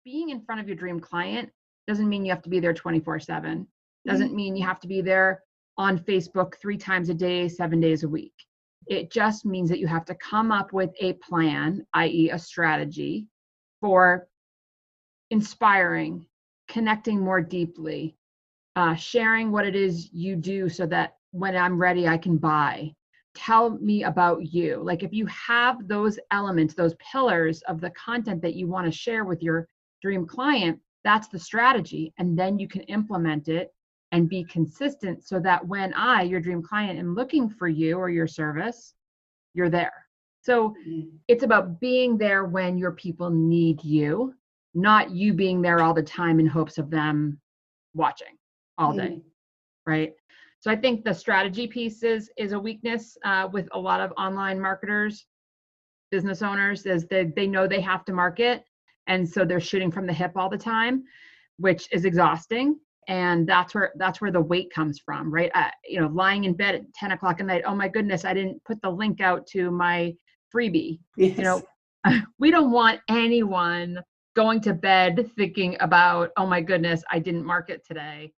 being in front of your dream client doesn't mean you have to be there 24/7. Doesn't mean you have to be there on Facebook 3 times a day, 7 days a week. It just means that you have to come up with a plan, i.e. a strategy for inspiring, connecting more deeply, sharing what it is you do so that when I'm ready, I can buy. Tell me about you. Like if you have those elements, those pillars of the content that you want to share with your dream client, that's the strategy. And then you can implement it and be consistent so that when I, your dream client, am looking for you or your service, you're there. So it's about being there when your people need you, not you being there all the time in hopes of them watching all day, right? So I think the strategy piece is a weakness with a lot of online marketers, business owners, is that they know they have to market. And so they're shooting from the hip all the time, which is exhausting. And that's where the weight comes from, right? Lying in bed at 10 o'clock at night, oh my goodness, I didn't put the link out to my freebie. Yes. We don't want anyone going to bed thinking about, oh my goodness, I didn't market today.